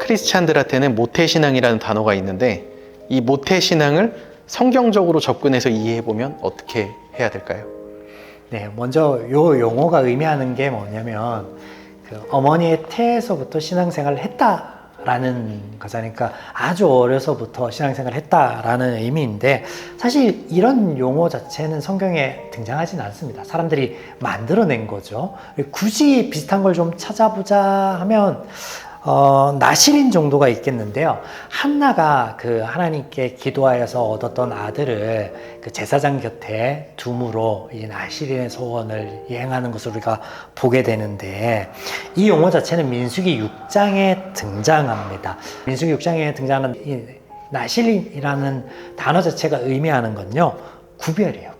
크리스찬들한테는 모태신앙이라는 단어가 있는데 이 모태신앙을 성경적으로 접근해서 이해해보면 어떻게 해야 될까요? 네, 먼저 요 용어가 의미하는 게 뭐냐면 그 어머니의 태에서부터 신앙생활을 했다라는 거잖아요. 그러니까 아주 어려서부터 신앙생활을 했다라는 의미인데 사실 이런 용어 자체는 성경에 등장하진 않습니다. 사람들이 만들어낸 거죠. 굳이 비슷한 걸 좀 찾아보자 하면 나실인 정도가 있겠는데요. 한나가 그 하나님께 기도하여서 얻었던 아들을 그 제사장 곁에 둠으로 이 나실인의 소원을 이행하는 것을 우리가 보게 되는데 이 용어 자체는 민수기 6장에 등장합니다. 민수기 6장에 등장하는 이 나실인이라는 단어 자체가 의미하는 건요. 구별이에요.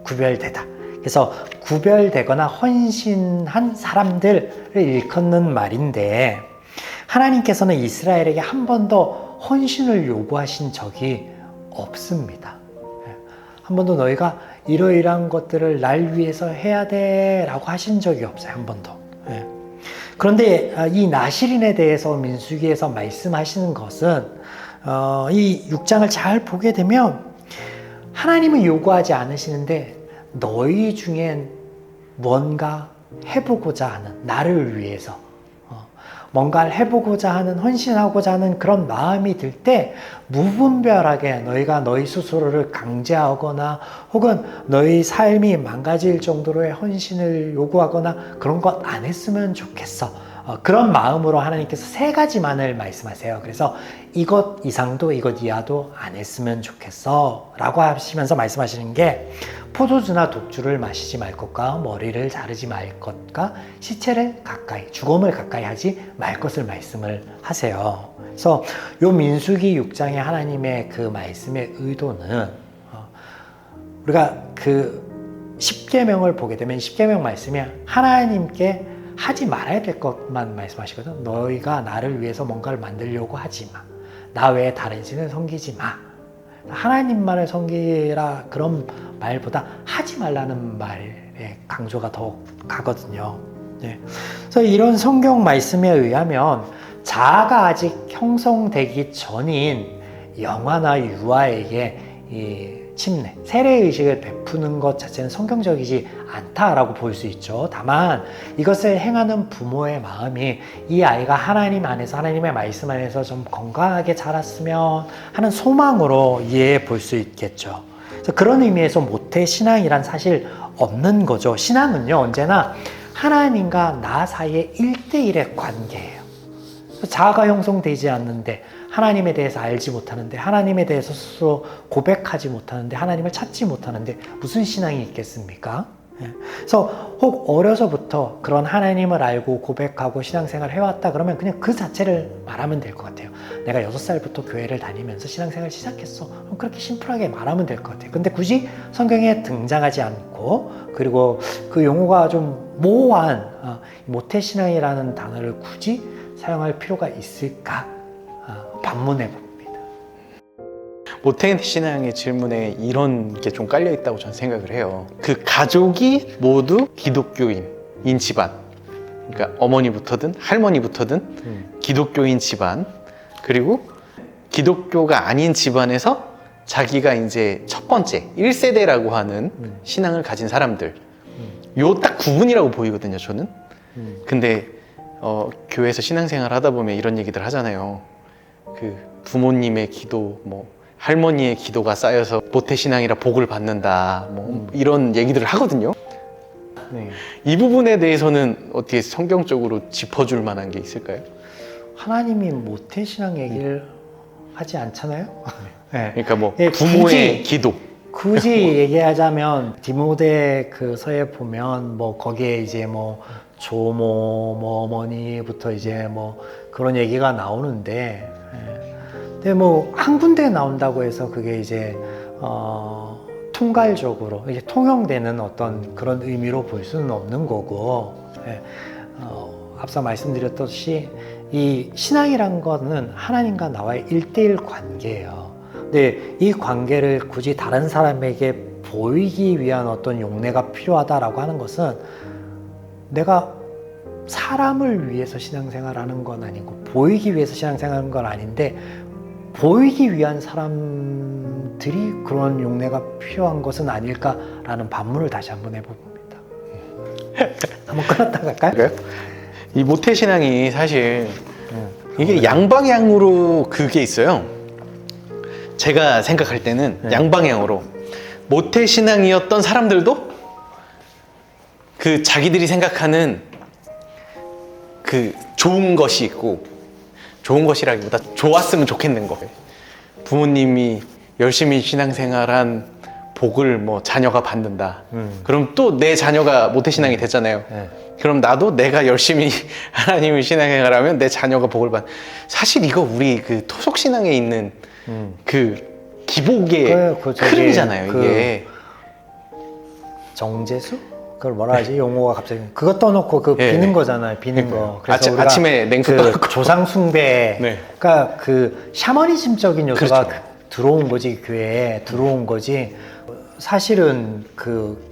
구별되다. 그래서 구별되거나 헌신한 사람들을 일컫는 말인데 하나님께서는 이스라엘에게 한 번도 헌신을 요구하신 적이 없습니다. 한 번도 너희가 이러이러한 것들을 날 위해서 해야 돼 라고 하신 적이 없어요. 한 번도. 그런데 이 나실인에 대해서 민수기에서 말씀하시는 것은 이 6장을 잘 보게 되면 하나님은 요구하지 않으시는데 너희 중엔 뭔가 해보고자 하는 나를 위해서 뭔가를 해보고자 하는 헌신하고자 하는 그런 마음이 들 때 무분별하게 너희가 너희 스스로를 강제하거나 혹은 너희 삶이 망가질 정도로의 헌신을 요구하거나 그런 것 안 했으면 좋겠어. 그런 마음으로 하나님께서 세 가지만을 말씀하세요. 그래서 이것 이상도 이것 이하도 안 했으면 좋겠어 라고 하시면서 말씀하시는 게 포도주나 독주를 마시지 말 것과 머리를 자르지 말 것과 시체를 가까이 죽음을 가까이 하지 말 것을 말씀을 하세요. 그래서 요 민수기 6장의 하나님의 그 말씀의 의도는 우리가 그 10계명을 보게 되면 10계명 말씀이 하나님께 하지 말아야 될 것만 말씀하시거든. 너희가 나를 위해서 뭔가를 만들려고 하지 마. 나 외에 다른 신을 섬기지 마. 하나님만을 섬기라 그런 말보다 하지 말라는 말에 강조가 더 가거든요. 네. 그래서 이런 성경 말씀에 의하면 자아가 아직 형성되기 전인 영아나 유아에게 이 침례, 세례의식을 베푸는 것 자체는 성경적이지 않다라고 볼 수 있죠. 다만 이것을 행하는 부모의 마음이 이 아이가 하나님 안에서 하나님의 말씀 안에서 좀 건강하게 자랐으면 하는 소망으로 이해해 볼 수 있겠죠. 그래서 그런 의미에서 모태신앙이란 사실 없는 거죠. 신앙은요 언제나 하나님과 나 사이의 1대1의 관계예요. 자아가 형성되지 않는데 하나님에 대해서 알지 못하는데 하나님에 대해서 스스로 고백하지 못하는데 하나님을 찾지 못하는데 무슨 신앙이 있겠습니까? 그래서 혹 어려서부터 그런 하나님을 알고 고백하고 신앙생활을 해왔다 그러면 그냥 그 자체를 말하면 될 것 같아요. 내가 6살부터 교회를 다니면서 신앙생활을 시작했어. 그럼 그렇게 심플하게 말하면 될 것 같아요. 근데 굳이 성경에 등장하지 않고 그리고 그 용어가 좀 모호한 모태신앙이라는 단어를 굳이 사용할 필요가 있을까? 반문해 봅니다. 모태신앙의 질문에 이런 게 좀 깔려 있다고 저는 생각을 해요. 그 가족이 모두 기독교인인 집안, 그러니까 어머니부터든 할머니부터든 기독교인 집안, 그리고 기독교가 아닌 집안에서 자기가 이제 첫 번째 1세대라고 하는 신앙을 가진 사람들, 요 딱 구분이라고 보이거든요, 저는. 근데 교회에서 신앙생활 하다 보면 이런 얘기들 하잖아요. 그 부모님의 기도, 뭐 할머니의 기도가 쌓여서 모태신앙이라 복을 받는다, 뭐 이런 얘기들을 하거든요. 네. 이 부분에 대해서는 어떻게 성경적으로 짚어줄 만한 게 있을까요? 하나님이 모태신앙 얘기를 하지 않잖아요. 네. 그러니까 뭐 예, 부모의 기도. 굳이 얘기하자면 디모데 그 서에 보면 뭐 거기에 이제 뭐 조모 뭐 어머니부터 이제 뭐 그런 얘기가 나오는데 근데 뭐 한 군데 나온다고 해서 그게 이제 통괄적으로 이게 통용되는 어떤 그런 의미로 볼 수는 없는 거고 앞서 말씀드렸듯이 이 신앙이란 거는 하나님과 나와의 1대1 관계예요. 근데 이 관계를 굳이 다른 사람에게 보이기 위한 어떤 용례가 필요하다라고 하는 것은 내가 사람을 위해서 신앙생활하는 건 아니고 보이기 위해서 신앙생활하는 건 아닌데 보이기 위한 사람들이 그런 용례가 필요한 것은 아닐까라는 반문을 다시 한번 해봅니다. 한번 끊었다 갈까요? 그래요? 이 모태신앙이 사실 이게 양방향으로 그게 있어요. 제가 생각할 때는 양방향으로 모태신앙이었던 사람들도 그 자기들이 생각하는 그 좋은 것이 있고, 좋은 것이라기보다 좋았으면 좋겠는 거. 부모님이 열심히 신앙생활한 복을 뭐 자녀가 받는다. 그럼 또 내 자녀가 모태신앙이 됐잖아요. 그럼 나도 내가 열심히 하나님을 신앙생활하면 내 자녀가 복을 받. 사실 이거 우리 그 토속신앙에 있는 그 기복의 흐름이잖아요. 이게 정제수? 그걸 뭐라 하지? 용어가 갑자기 그거 떠놓고 그 예. 비는 거잖아요. 비는 거. 우리가 아침에 냉수 그 떠놓고 조상 숭배. 네. 그러니까 그 샤머니즘적인 요소가 그렇죠. 들어온 거지, 교회에 들어온 거지. 사실은 그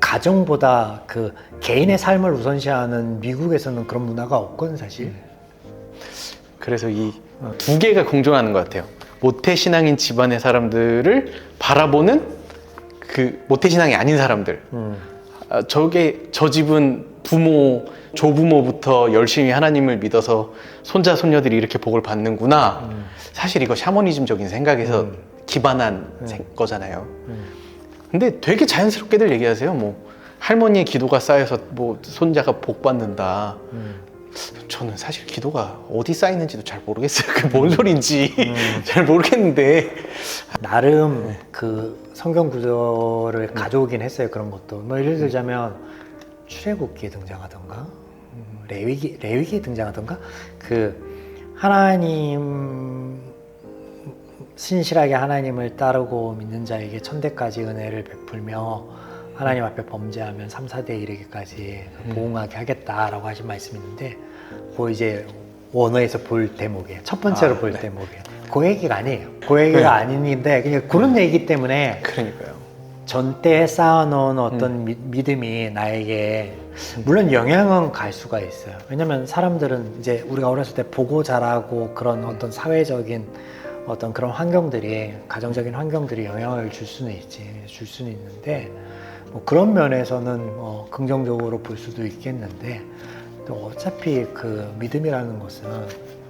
가정보다 그 개인의 삶을 우선시하는 미국에서는 그런 문화가 없거든 사실. 그래서 이 두 개가 공존하는 것 같아요. 모태신앙인 집안의 사람들을 바라보는 그 모태신앙이 아닌 사람들. 저 집은 부모, 조부모부터 열심히 하나님을 믿어서 손자, 손녀들이 이렇게 복을 받는구나. 사실 이거 샤머니즘적인 생각에서 기반한 거잖아요. 근데 되게 자연스럽게들 얘기하세요. 뭐 할머니의 기도가 쌓여서 뭐 손자가 복 받는다. 저는 사실 기도가 어디 쌓이는지도 잘 모르겠어요. 그게 뭔 소린지 잘 모르겠는데 나름 그 성경 구조를 가져오긴 했어요. 그런 것도 뭐 예를 들자면 출애굽기에 등장하던가 레위기에 등장하던가 그 하나님 신실하게 하나님을 따르고 믿는 자에게 천대까지 은혜를 베풀며 하나님 앞에 범죄하면 3, 4대 이르기까지 보응하게 하겠다라고 하신 말씀이 있는데 그 이제 원어에서 볼 대목이에요. 첫 번째로 볼 대목이에요. 그 얘기가 아니에요. 그 얘기가 아닌데 그냥 그런 얘기 때문에 그러니까요. 전때에 쌓아놓은 어떤 믿음이 나에게 물론 영향은 갈 수가 있어요. 왜냐면 사람들은 이제 우리가 어렸을 때 보고 자라고 그런 어떤 사회적인 어떤 그런 환경들이 가정적인 환경들이 영향을 줄 수는 있는데 뭐 그런 면에서는 긍정적으로 볼 수도 있겠는데 또 어차피 그 믿음이라는 것은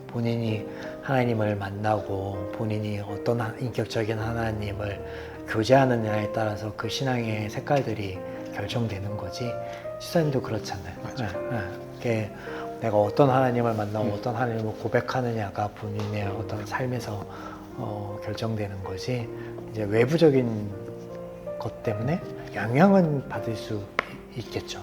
본인이 하나님을 만나고 본인이 어떤 인격적인 하나님을 교제하느냐에 따라서 그 신앙의 색깔들이 결정되는 거지. 시사님도 그렇잖아요. 네. 내가 어떤 하나님을 만나고 어떤 하나님을 고백하느냐가 본인의 어떤 삶에서 결정되는 거지. 이제 외부적인 것 때문에 영향은 받을 수 있겠죠.